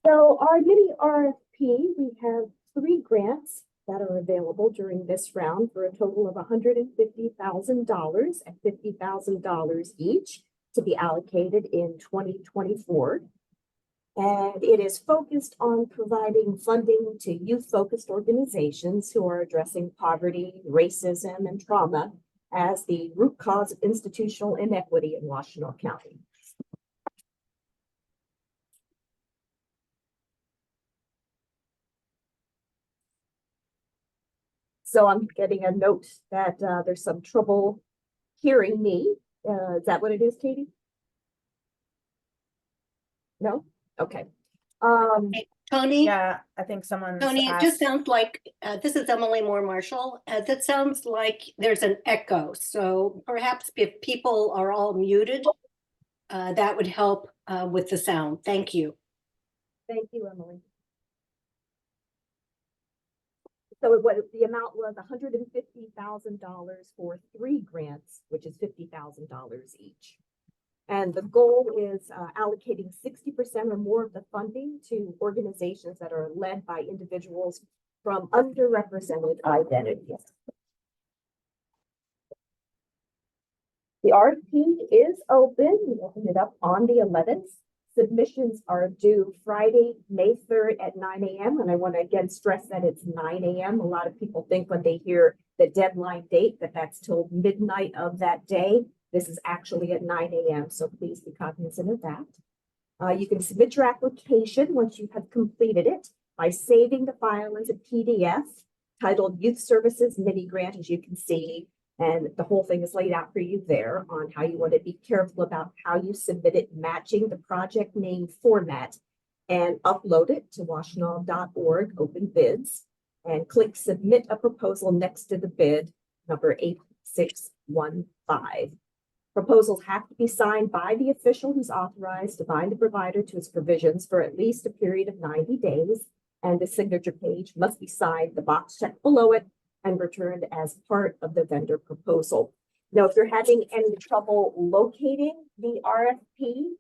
So our mini RFP, we have 3 grants that are available during this round for a total of $150,000 at $50,000 each to be allocated in 2024. And it is focused on providing funding to youth-focused organizations who are addressing poverty, racism, and trauma as the root cause of institutional inequity in Washtenaw County. So I'm getting a note that there's some trouble hearing me. Is that what it is, Katie? No? Okay. Hey, Tony, Yeah, I think someone's Tony, it asked. just sounds like, this is Emily Moore Marshall. That sounds like there's an echo. So perhaps if people are all muted, that would help with the sound. Thank you. Thank you, Emily. So what the amount was $150,000 for 3 grants, which is $50,000 each. And the goal is allocating 60% or more of the funding to organizations that are led by individuals from underrepresented identities. The RFP is open. We opened it up on the 11th. Submissions are due Friday, May 3rd at 9 a.m. And I want to again stress that it's 9 a.m. A lot of people think when they hear the deadline date that that's till midnight of that day. This is actually at 9 a.m. So please be cognizant of that. You can submit your application once you have completed it by saving the file as a PDF titled Youth Services Mini Grant, as you can see. And the whole thing is laid out for you there on how you want to be careful about how you submit it, matching the project name format, and upload it to washtenaw.org open bids, and click submit a proposal next to the bid number 8615. Proposals have to be signed by the official who's authorized to bind the provider to its provisions for at least a period of 90 days, and the signature page must be signed, the box checked below it, and returned as part of the vendor proposal. Now, if you're having any trouble locating the RFP,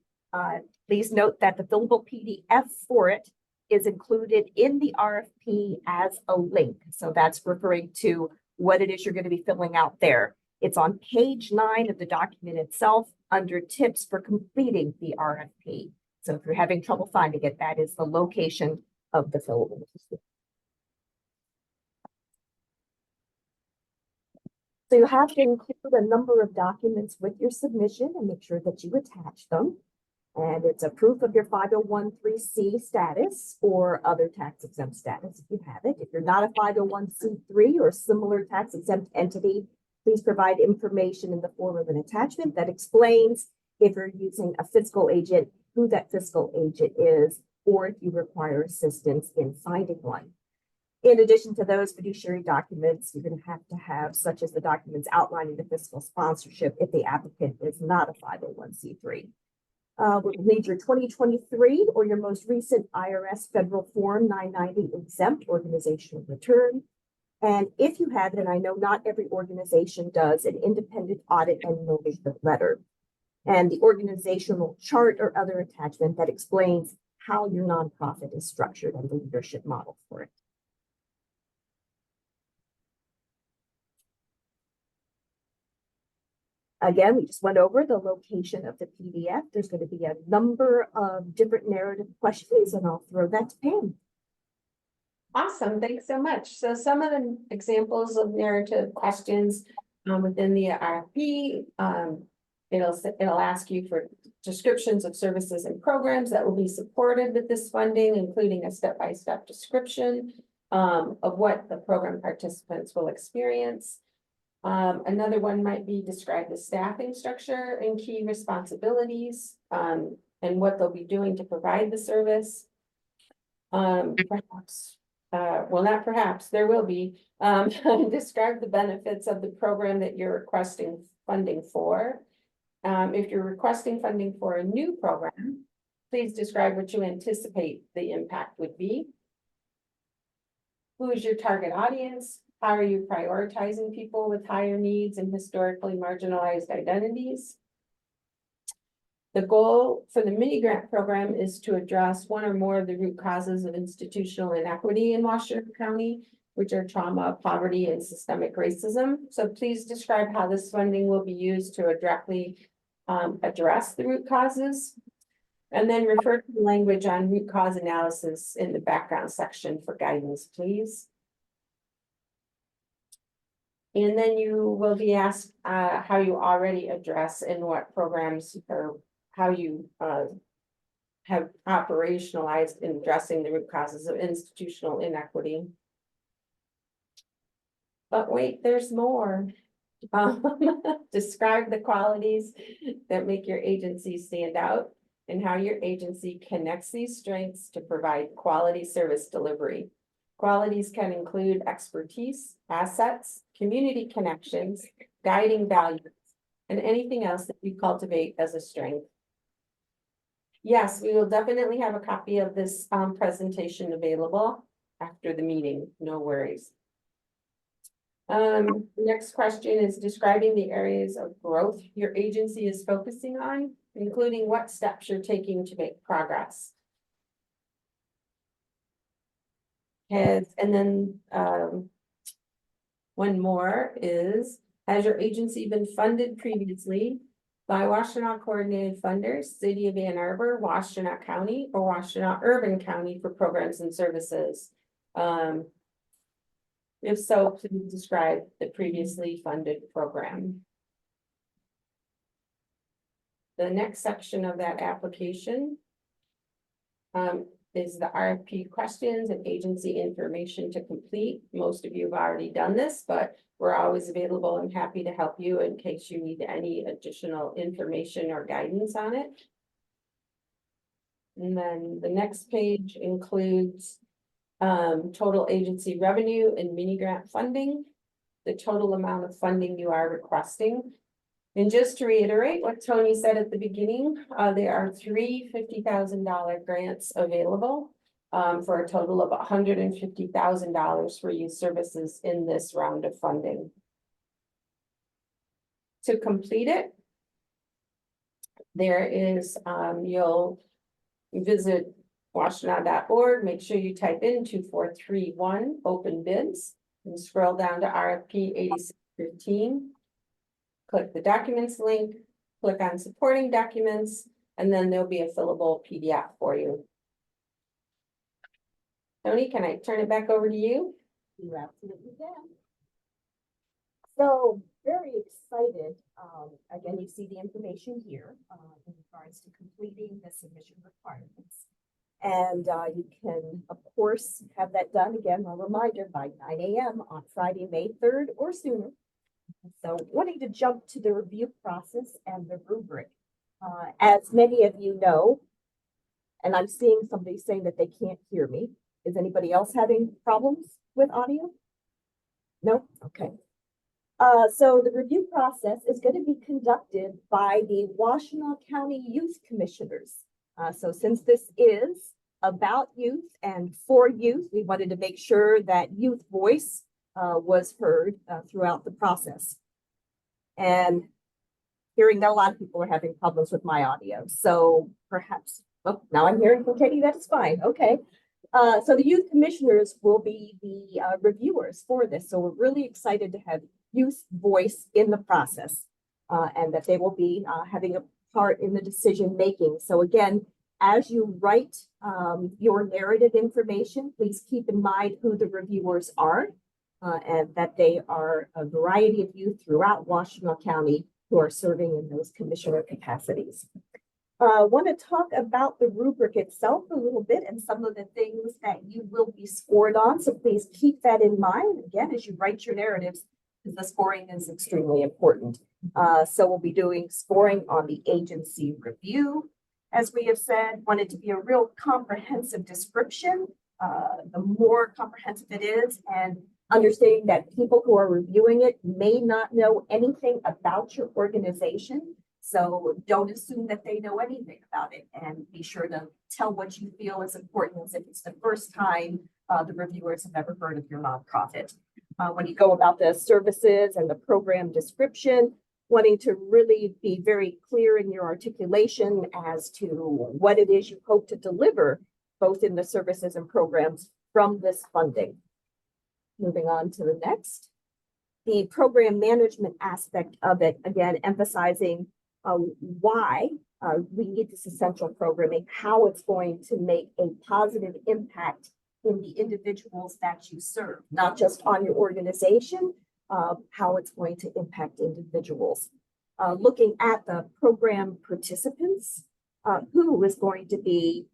please note that the fillable PDF for it is included in the RFP as a link. So that's referring to what it is you're going to be filling out there. It's on page 9 of the document itself under tips for completing the RFP. So if you're having trouble finding it, that is the location of the fillable. So you have to include a number of documents with your submission and make sure that you attach them. And it's a proof of your 501(c) status or other tax exempt status if you have it. If you're not a 501(c)(3) or similar tax exempt entity, please provide information in the form of an attachment that explains if you're using a fiscal agent, who that fiscal agent is, or if you require assistance in finding one. In addition to those fiduciary documents, you're going to have such as the documents outlining the fiscal sponsorship if the applicant is not a 501(c)(3). We'll need your 2023 or your most recent IRS Federal Form 990 exempt organizational return. And if you have it, and I know not every organization does, an independent audit and acknowledgement letter, and the organizational chart or other attachment that explains how your nonprofit is structured and the leadership model for it. Again, we just went over the location of the PDF. There's going to be a number of different narrative questions, and I'll throw that to Pam. Awesome, thanks so much. So some of the examples of narrative questions within the RFP, it'll ask you for descriptions of services and programs that will be supported with this funding, including a step-by-step description of what the program participants will experience. Another one might be describe the staffing structure and key responsibilities and what they'll be doing to provide the service. Perhaps, well, not perhaps, there will be, describe the benefits of the program that you're requesting funding for. If you're requesting funding for a new program, please describe what you anticipate the impact would be. Who is your target audience? How are you prioritizing people with higher needs and historically marginalized identities? The goal for the mini grant program is to address one or more of the root causes of institutional inequity in Washington County, which are trauma, poverty, and systemic racism. So please describe how this funding will be used to directly address the root causes. And then refer to the language on root cause analysis in the background section for guidance, please. And then you will be asked how you already address and what programs or how you have operationalized in addressing the root causes of institutional inequity. But wait, there's more. Describe the qualities that make your agency stand out and how your agency connects these strengths to provide quality service delivery. Qualities can include expertise, assets, community connections, guiding values, and anything else that you cultivate as a strength. Yes, we will definitely have a copy of this presentation available after the meeting, no worries. Next question is describing the areas of growth your agency is focusing on, including what steps you're taking to make progress. And then one more is, has your agency been funded previously by Washtenaw Coordinated Funders, City of Ann Arbor, Washtenaw County, or Washtenaw Urban County for programs and services? If so, please describe the previously funded program. The next section of that application is the RFP questions and agency information to complete. Most of you have already done this, but we're always available and happy to help you in case you need any additional information or guidance on it. And then the next page includes total agency revenue and mini grant funding, the total amount of funding you are requesting. And just to reiterate what Tony said at the beginning, there are three $50,000 grants available for a total of $150,000 for youth services in this round of funding. To complete it, there is, you'll visit washtenaw.org, make sure you type in 2431 open bids and scroll down to RFP 8615. Click the documents link, click on supporting documents, and then there'll be a fillable PDF for you. Tony, can I turn it back over to you? You absolutely can. So very excited. Again, you see the information here in regards to completing the submission requirements. And you can, of course, have that done again, a reminder, by 9 a.m. on Friday, May 3rd or sooner. So wanting to jump to the review process and the rubric. As many of you know, and I'm seeing somebody saying that they can't hear me. Is anybody else having problems with audio? No? Okay. So the review process is going to be conducted by the Washtenaw County Youth Commissioners. So since this is about youth and for youth, we wanted to make sure that youth voice was heard throughout the process. And hearing that a lot of people are having problems with my audio. So perhaps, oh, now I'm hearing from Katie, that's fine. Okay. So the youth commissioners will be the reviewers for this. So we're really excited to have youth voice in the process and that they will be having a part in the decision making. So again, as you write your narrative information, please keep in mind who the reviewers are and that they are a variety of youth throughout Washtenaw County who are serving in those commissioner capacities. Want to talk about the rubric itself a little bit and some of the things that you will be scored on. So please keep that in mind again as you write your narratives, because the scoring is extremely important. So we'll be doing scoring on the agency review. As we have said, want it to be a real comprehensive description. The more comprehensive it is, and understanding that people who are reviewing it may not know anything about your organization. So don't assume that they know anything about it, and be sure to tell what you feel is important as if it's the first time the reviewers have ever heard of your nonprofit. When you go about the services and the program description, wanting to really be very clear in your articulation as to what it is you hope to deliver, both in the services and programs from this funding. Moving on to the next. The program management aspect of it, again, emphasizing why we need this essential programming, how it's going to make a positive impact in the individuals that you serve, not just on your organization, how it's going to impact individuals. Looking at the program participants, who is going to be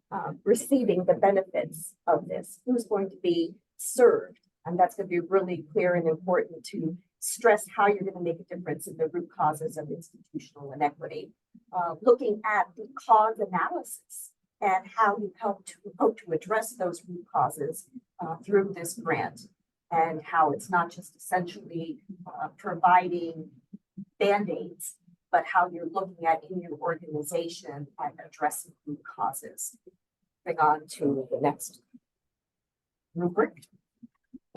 receiving the benefits of this, who's going to be served. And that's going to be really clear and important to stress how you're going to make a difference in the root causes of institutional inequity. Looking at the cause analysis and how you hope to address those root causes through this grant, and how it's not just essentially providing Band-Aids, but how you're looking at in your organization and addressing root causes. Moving on to the next rubric.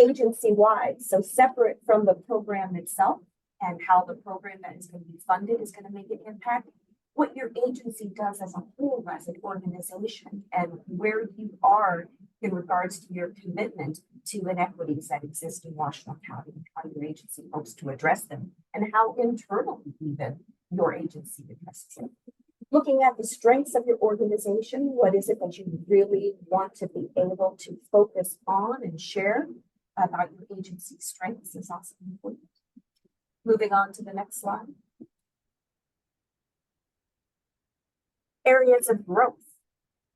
Agency-wide, so separate from the program itself and how the program that is going to be funded is going to make an impact, what your agency does as a whole, as an organization, and where you are in regards to your commitment to inequities that exist in Washtenaw County, how your agency hopes to address them, and how internally even your agency addresses them. Looking at the strengths of your organization, what is it that you really want to be able to focus on and share about your agency's strengths is also important. Moving on to the next slide. Areas of growth.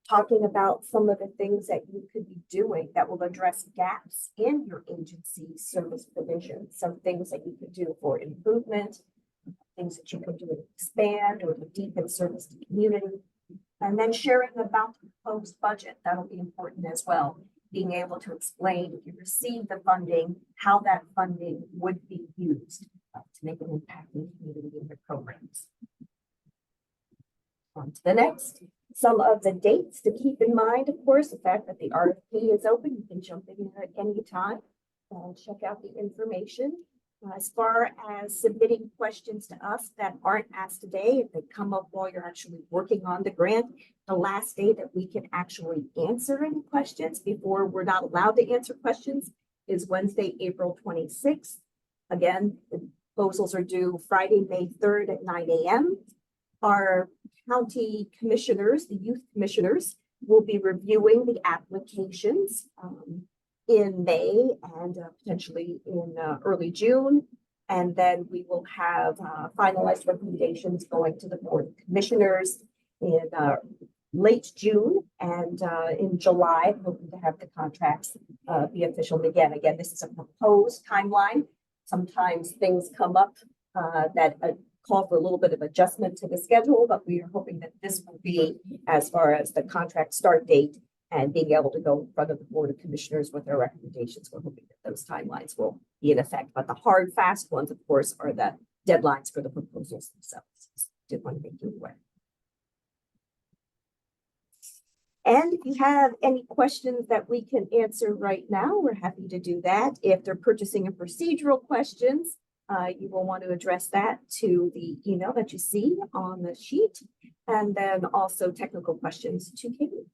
Talking about some of the things that you could be doing that will address gaps in your agency's service provision. Some things that you could do for improvement, things that you could do to expand or to deepen service to community. And then sharing about the proposed budget, that'll be important as well. Being able to explain if you receive the funding, how that funding would be used to make an impact in the community and the programs. On to the next. Some of the dates to keep in mind, of course, the fact that the RFP is open, you can jump in at any time and check out the information. As far as submitting questions to us that aren't asked today, if they come up while you're actually working on the grant, the last day that we can actually answer any questions before we're not allowed to answer questions is Wednesday, April 26th. Again, the proposals are due Friday, May 3rd at 9 a.m. Our county commissioners, the youth commissioners, will be reviewing the applications in May and potentially in early June. And then we will have finalized recommendations going to the Board of Commissioners in late June, and in July, hoping to have the contracts be official. And again, this is a proposed timeline. Sometimes things come up that call for a little bit of adjustment to the schedule, but we are hoping that this will be, as far as the contract start date and being able to go in front of the Board of Commissioners with their recommendations, we're hoping that those timelines will be in effect. But the hard, fast ones, of course, are the deadlines for the proposals themselves. Did want to make you aware. And if you have any questions that we can answer right now, we're happy to do that. If they're purchasing and procedural questions, you will want to address that to the email that you see on the sheet, and then also technical questions to Katie.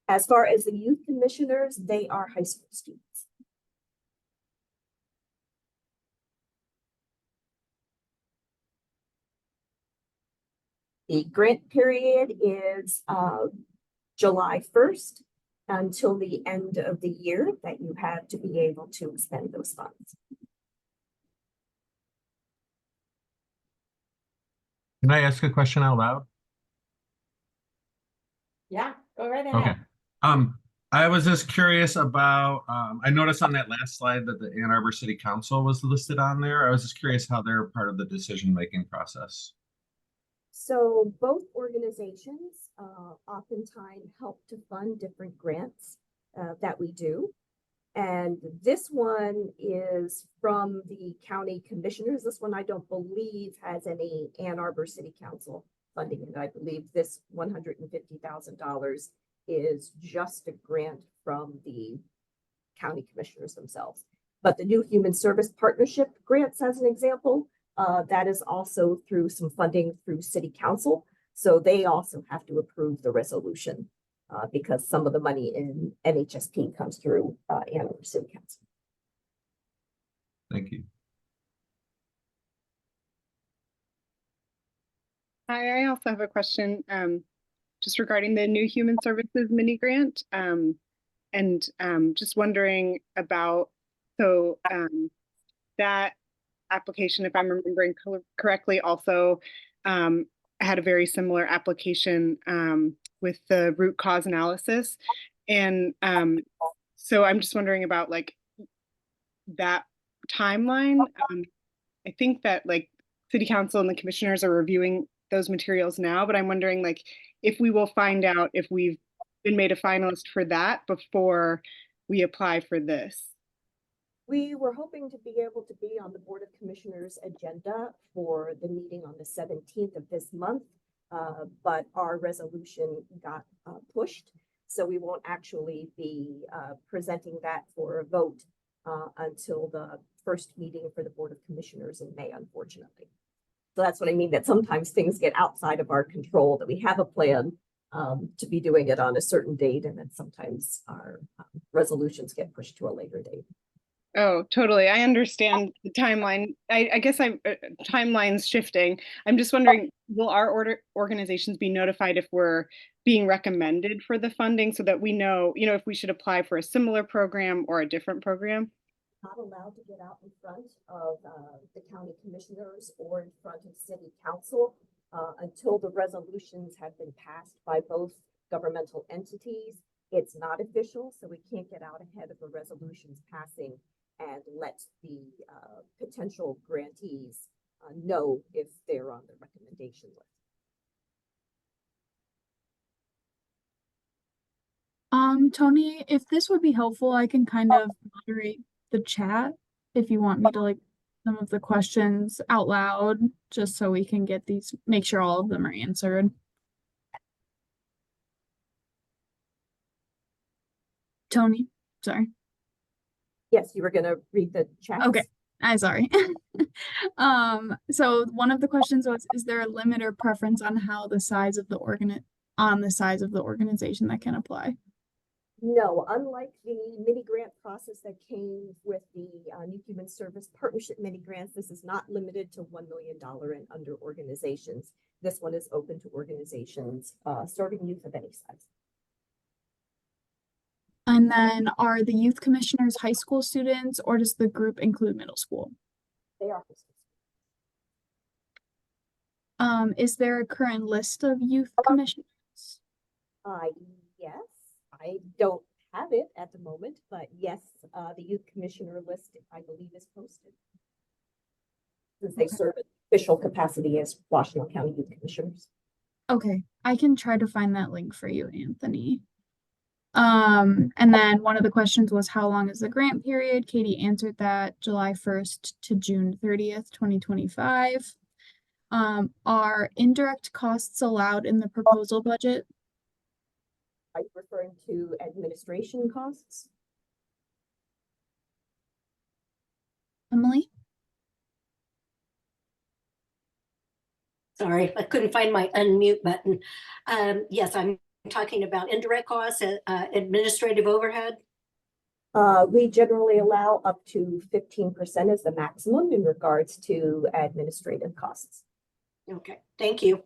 As far as the youth commissioners, they are high school students. The grant period is July 1st until the end of the year that you have to be able to expend those funds. Can I ask a question out loud? Yeah, go right ahead. Okay. I was just curious about, I noticed on that last slide that the Ann Arbor City Council was listed on there. I was just curious how they're part of the decision-making process. So both organizations oftentimes help to fund different grants that we do. And this one is from the county commissioners. This one I don't believe has any Ann Arbor City Council funding. And I believe this $150,000 is just a grant from the county commissioners themselves. But the new Human Service Partnership grants, as an example, that is also through some funding through city council. So they also have to approve the resolution because some of the money in NHSP comes through Ann Arbor City Council. Thank you. Hi, I also have a question just regarding the new Human Services mini grant. And just wondering about, so that application, if I'm remembering correctly, also had a very similar application with the root cause analysis. And so I'm just wondering about like that timeline. I think that like City Council and the commissioners are reviewing those materials now, but I'm wondering like if we will find out if we've been made a finalist for that before we apply for this. We were hoping to be able to be on the Board of Commissioners agenda for the meeting on the 17th of this month, but our resolution got pushed. So we won't actually be presenting that for a vote until the first meeting for the Board of Commissioners in May, unfortunately. So that's what I mean, that sometimes things get outside of our control, that we have a plan to be doing it on a certain date, and then sometimes our resolutions get pushed to a later date. Oh, totally. I understand the timeline. I guess I'm timeline's shifting. I'm just wondering, will our organizations be notified if we're being recommended for the funding so that we know, if we should apply for a similar program or a different program? Not allowed to get out in front of the county commissioners or in front of city council until the resolutions have been passed by both governmental entities. It's not official, so we can't get out ahead of the resolutions passing and let the potential grantees know if they're on the recommendation list. Tony, if this would be helpful, I can kind of moderate the chat if you want me to like some of the questions out loud, just so we can get these, make sure all of them are answered. Tony, sorry. Yes, you were going to read the chat. Okay, I'm sorry. So one of the questions was, is there a limit or preference on how the size of the organization that can apply? No, unlike the mini grant process that came with the new Human Service Partnership mini grants, this is not limited to $1 million and under organizations. This one is open to organizations serving youth of any size. And then are the youth commissioners high school students, or does the group include middle school? They are. Is there a current list of youth commissioners? Yes, I don't have it at the moment, but yes, the youth commissioner list, I believe, is posted. Since they serve in official capacity as Washington County Youth Commissioners. Okay, I can try to find that link for you, Anthony. And then one of the questions was, how long is the grant period? Katie answered that, July 1st to June 30th, 2025. Are indirect costs allowed in the proposal budget? Are you referring to administration costs? Emily? Sorry, I couldn't find my unmute button. Yes, I'm talking about indirect costs, administrative overhead. We generally allow up to 15% as the maximum in regards to administrative costs. Okay, thank you.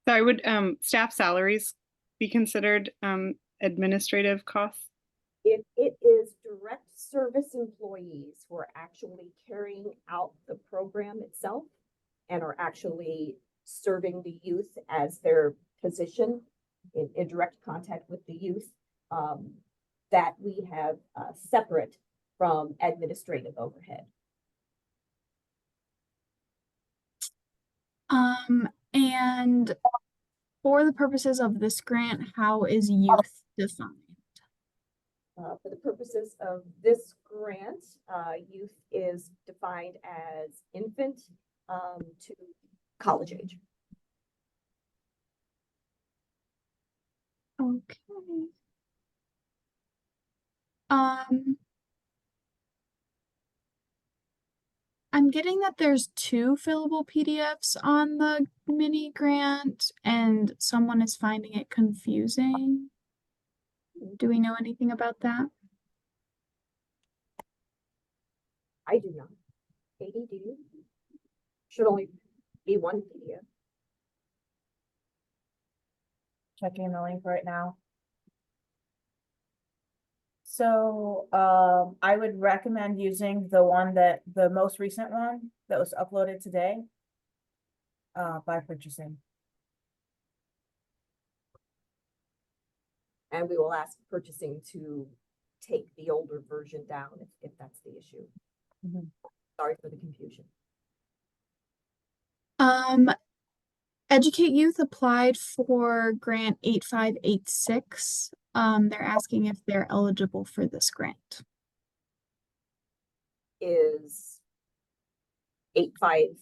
So would staff salaries be considered administrative costs? If it is direct service employees who are actually carrying out the program itself and are actually serving the youth as their position in direct contact with the youth, that we have separate from administrative overhead. And for the purposes of this grant, how is youth defined? For the purposes of this grant, youth is defined as infant to college age. Okay. I'm getting that there's 2 fillable PDFs on the mini grant and someone is finding it confusing. Do we know anything about that? I do not. Katie, do you? Should only be one PDF. Checking the link right now. So, I would recommend using the most recent one that was uploaded today. By purchasing. And we will ask purchasing to take the older version down if that's the issue. Mhm. Sorry for the confusion. Educate Youth applied for grant 8586. They're asking if they're eligible for this grant. Is 85,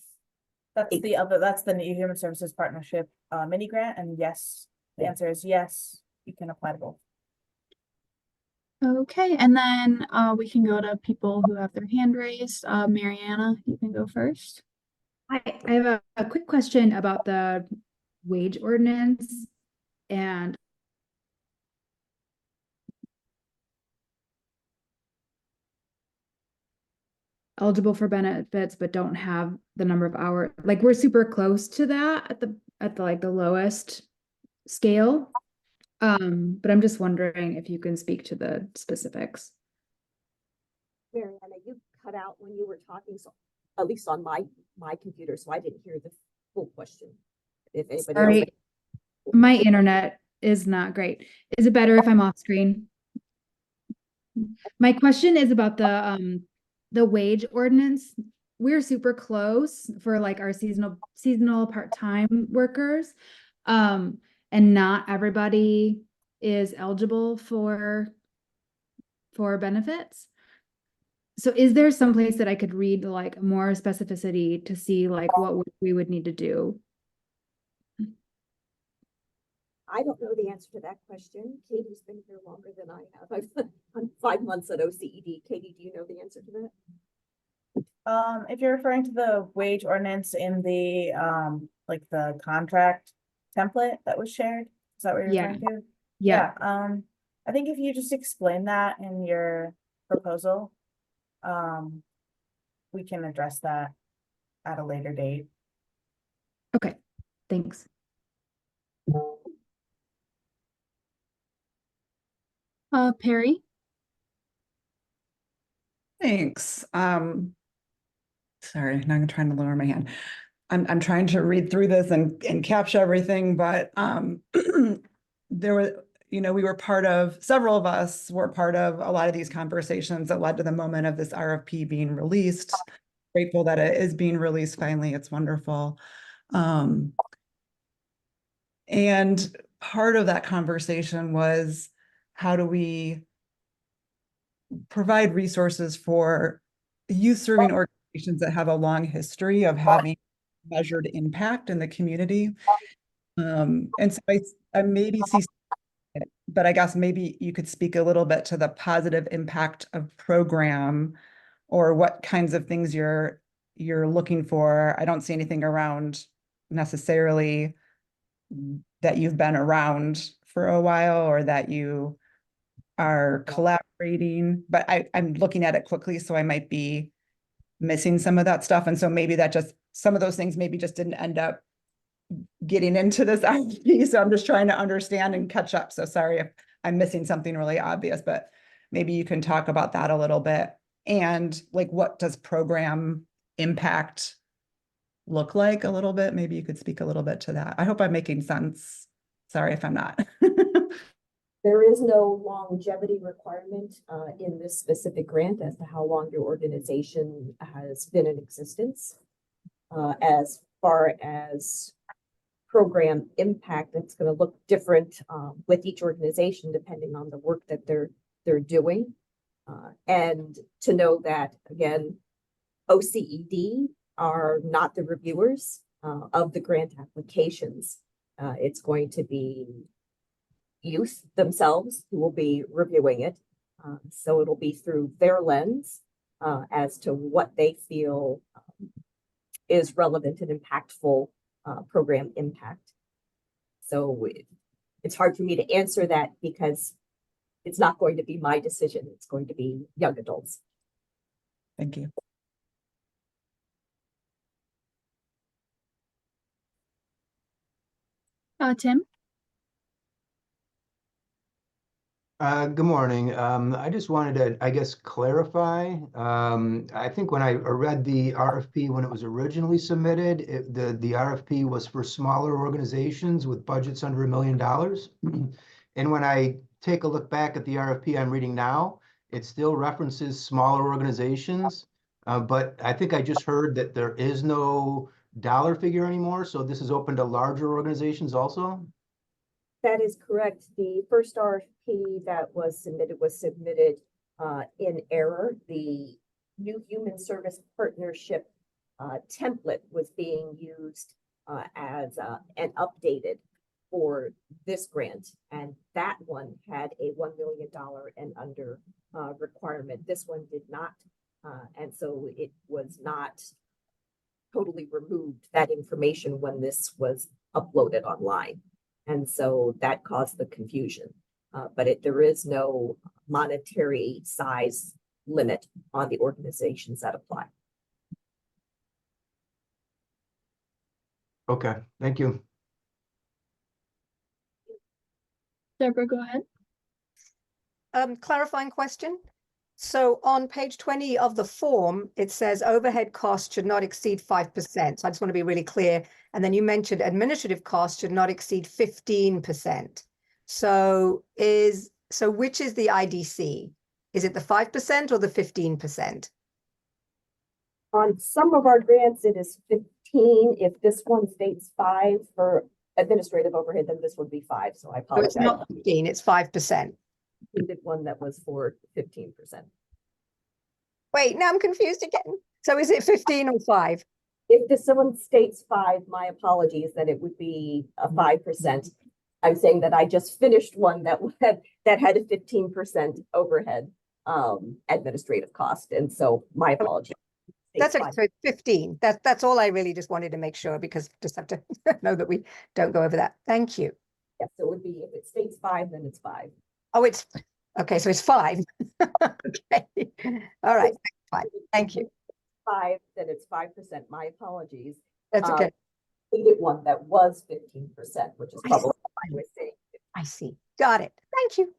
That's the New Human Services Partnership, mini grant, and yes, the answer is yes, you can apply to both. Okay, and then we can go to people who have their hand raised. Mariana, you can go first. I have a quick question about the wage ordinance and eligible for benefits but don't have the number of hours. Like we're super close to that at the like the lowest scale. But I'm just wondering if you can speak to the specifics. Mariana, you cut out when you were talking, so at least on my computer, so I didn't hear the full question. If anybody else. Sorry, my internet is not great. Is it better if I'm off screen? My question is about the wage ordinance. We're super close for like our seasonal part-time workers. And not everybody is eligible for benefits. So is there some place that I could read like more specificity to see like what we would need to do? I don't know the answer to that question. Katie's been here longer than I have. I'm 5 months at OCED. Katie, do you know the answer to that? If you're referring to the wage ordinance in the, like the contract template that was shared, is that what you're Yeah. referring to? Yeah. I think if you just explain that in your proposal, we can address that at a later date. Okay, thanks. Perry? Thanks. Sorry, now I'm trying to lower my hand. I'm trying to read through this and capture everything, but there were, we were several of us were part of a lot of these conversations that led to the moment of this RFP being released. Grateful that it is being released finally. It's wonderful. And part of that conversation was, how do we provide resources for youth serving organizations that have a long history of having measured impact in the community? And so I maybe see, but I guess maybe you could speak a little bit to the positive impact of program, or what kinds of things you're looking for. I don't see anything around necessarily that you've been around for a while or that you are collaborating, but I'm looking at it quickly, so I might be missing some of that stuff. And so maybe that just, some of those things maybe just didn't end up getting into this RFP. So I'm just trying to understand and catch up. So sorry if I'm missing something really obvious, but maybe you can talk about that a little bit. And like, what does program impact look like a little bit? Maybe you could speak a little bit to that. I hope I'm making sense. Sorry if I'm not. There is no longevity requirement in this specific grant as to how long your organization has been in existence. As far as program impact, it's going to look different with each organization depending on the work that they're doing. And to know that, again, OCED are not the reviewers of the grant applications. It's going to be youth themselves who will be reviewing it. So it'll be through their lens as to what they feel is relevant and impactful program impact. So it's hard for me to answer that because it's not going to be my decision. It's going to be young adults. Thank you. Tim? Good morning. I just wanted to, I guess, clarify. I think when I read the RFP, when it was originally submitted, the RFP was for smaller organizations with budgets under $1 million. And when I take a look back at the RFP I'm reading now, it still references smaller organizations. But I think I just heard that there is no dollar figure anymore. So this is open to larger organizations also? That is correct. The first RFP that was submitted in error. The new human service partnership template was being used as and updated for this grant, and that one had a $1 million and under requirement. This one did not, and so it was not totally removed that information when this was uploaded online. And so that caused the confusion. But there is no monetary size limit on the organizations that apply. Okay, thank you. Deborah, go ahead. Clarifying question. So on page 20 of the form, it says overhead costs should not exceed 5%. So I just want to be really clear. And then you mentioned administrative costs should not exceed 15%. So which is the IDC? Is it the 5% or the 15%? On some of our grants, it is 15. If this one states 5 for administrative overhead, then this would be 5. So I So apologize. it's not 15, it's 5%. Included one that was for 15%. Wait, now I'm confused again. So is it 15 or 5? If someone states 5, my apologies, then it would be a 5%. I'm saying that I just finished one that had a 15% overhead administrative cost, and so my apologies. That's okay. So it's 15. That's all I really just wanted to make sure, because just have to know that we don't go over that. Thank you. Yes, so it would be, if it states 5, then it's 5. Oh, it's okay. So it's 5. Okay. All right. Fine. Thank you. 5, then it's 5%. My apologies. That's okay. Needed one that was 15%, which is probably what I was saying. I see. Got it. Thank you.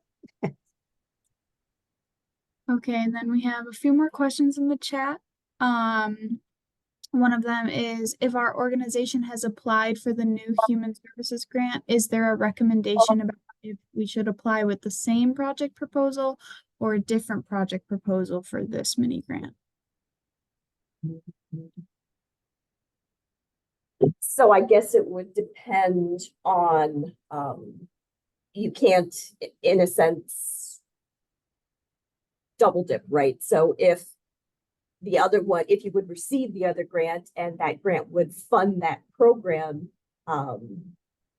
Okay, and then we have a few more questions in the chat. One of them is, if our organization has applied for the new human services grant, is there a recommendation about if we should apply with the same project proposal or a different project proposal for this mini grant? So I guess it would depend on, you can't, in a sense, double dip, right? So if the other one, if you would receive the other grant and that grant would fund that program,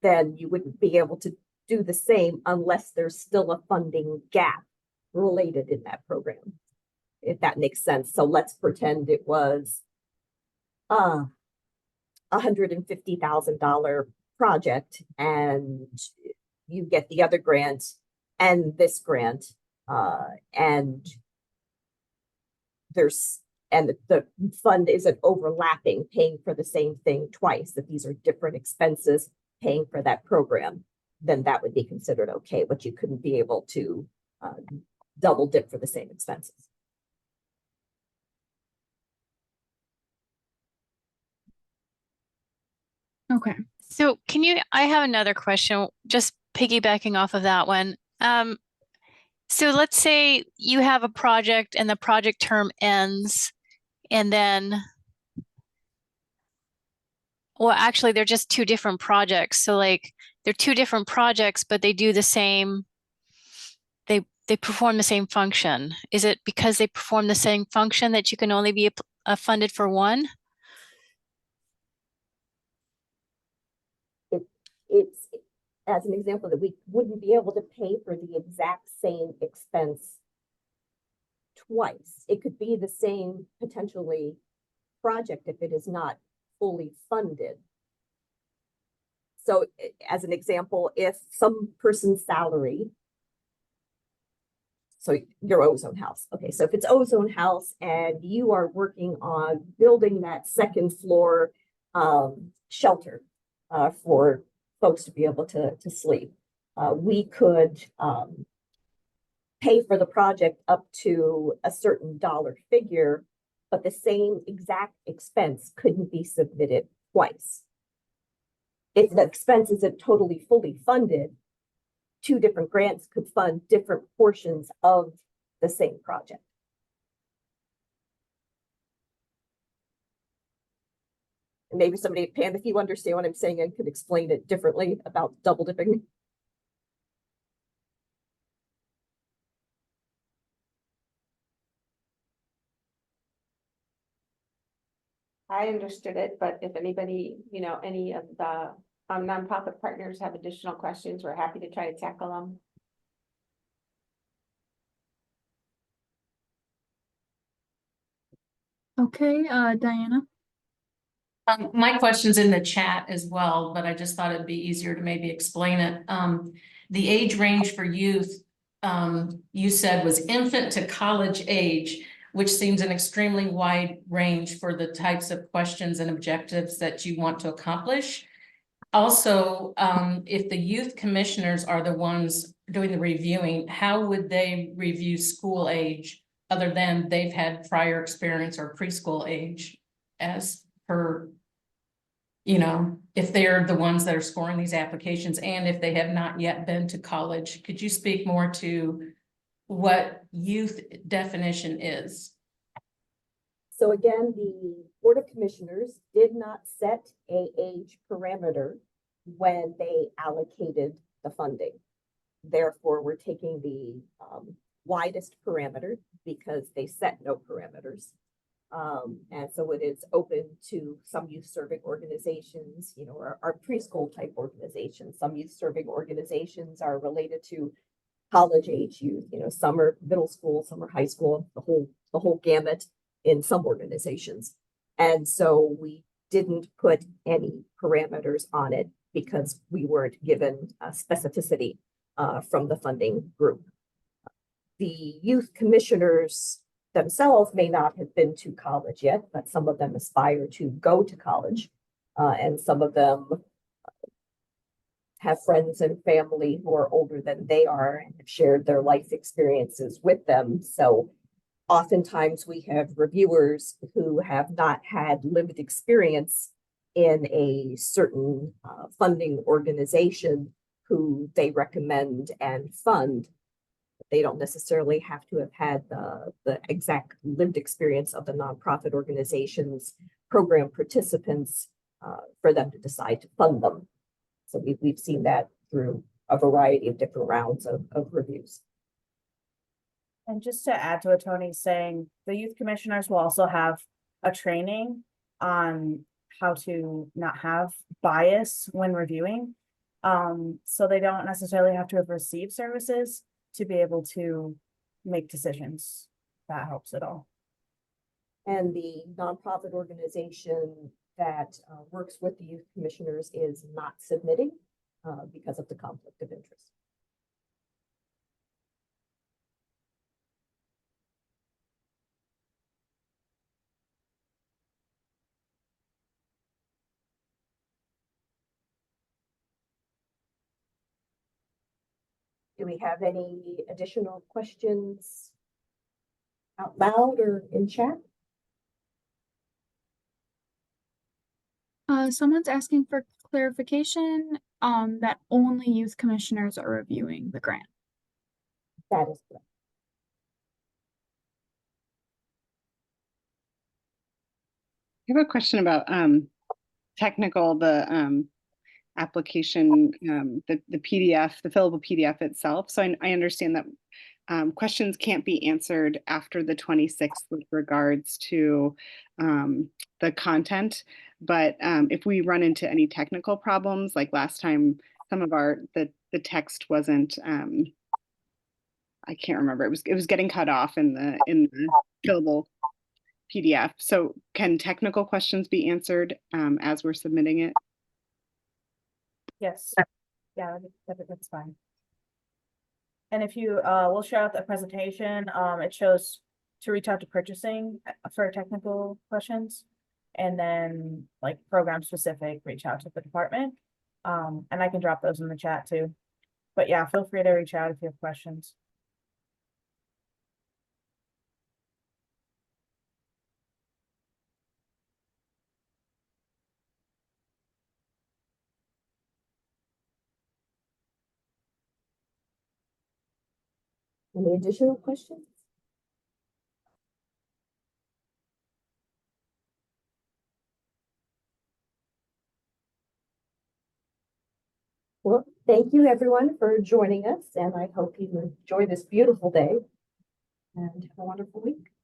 then you wouldn't be able to do the same unless there's still a funding gap related in that program, if that makes sense. So let's pretend it was $150,000 project and you get the other grant and this grant, and the fund isn't overlapping, paying for the same thing twice, that these are different expenses paying for that program, then that would be considered okay, but you couldn't be able to double dip for the same expenses. Okay. So I have another question, just piggybacking off of that one. So let's say you have a project and the project term ends, and then, well, actually they're just two different projects. So like they're two different projects, but they do the same, they perform the same function. Is it because they perform the same function that you can only be funded for one? It's as an example that we wouldn't be able to pay for the exact same expense twice. It could be the same potentially project if it is not fully funded. So as an example, if some person's salary, so your ozone house. Okay, so if it's ozone house and you are working on building that second floor shelter for folks to be able to sleep, we could pay for the project up to a certain dollar figure, but the same exact expense couldn't be submitted twice. If the expense isn't totally fully funded, two different grants could fund different portions of the same project. And maybe somebody, Pam, if you understand what I'm saying and could explain it differently about double dipping. I understood it, but if anybody, any of the nonprofit partners have additional questions, we're happy to try to tackle them. Okay, Diana. My question's in the chat as well, but I just thought it'd be easier to maybe explain it. The age range for youth, you said was infant to college age, which seems an extremely wide range for the types of questions and objectives that you want to accomplish. Also, if the youth commissioners are the ones doing the reviewing, how would they review school age other than they've had prior experience or preschool age as per, if they're the ones that are scoring these applications and if they have not yet been to college? Could you speak more to what youth definition is? So again, the Board of Commissioners did not set an age parameter when they allocated the funding. Therefore, we're taking the widest parameter because they set no parameters. And so it is open to some youth serving organizations, our preschool type organizations. Some youth serving organizations are related to college age youth, some are middle school, some are high school, the whole gamut in some organizations. And so we didn't put any parameters on it because we weren't given specificity from the funding group. The youth commissioners themselves may not have been to college yet, but some of them aspire to go to college. And some of them have friends and family who are older than they are and have shared their life experiences with them. So oftentimes we have reviewers who have not had lived experience in a certain funding organization who they recommend and fund. They don't necessarily have to have had the exact lived experience of the nonprofit organization's program participants for them to decide to fund them. So we've seen that through a variety of different rounds of reviews. And just to add to what Tony's saying, the youth commissioners will also have a training on how to not have bias when reviewing. So they don't necessarily have to have received services to be able to make decisions. That helps at all. And the nonprofit organization that works with the youth commissioners is not submitting because of the conflict of interest. Do we have any additional questions out loud or in chat? Someone's asking for clarification that only youth commissioners are reviewing the grant. That is correct. I have a question about technical, the application, the PDF, the fillable PDF itself. So I understand that questions can't be answered after the 26th with regards to the content. But if we run into any technical problems, like last time, some of the text wasn't I can't remember. It was getting cut off in the fillable PDF. So can technical questions be answered as we're submitting it? Yes, yeah, that's fine. And if you, we'll share out the presentation, it shows to reach out to purchasing for technical questions. And then like program specific, reach out to the department. And I can drop those in the chat too. But yeah, feel free to reach out if you have questions. Any additional questions? Well, thank you everyone for joining us, and I hope you enjoy this beautiful day and have a wonderful week.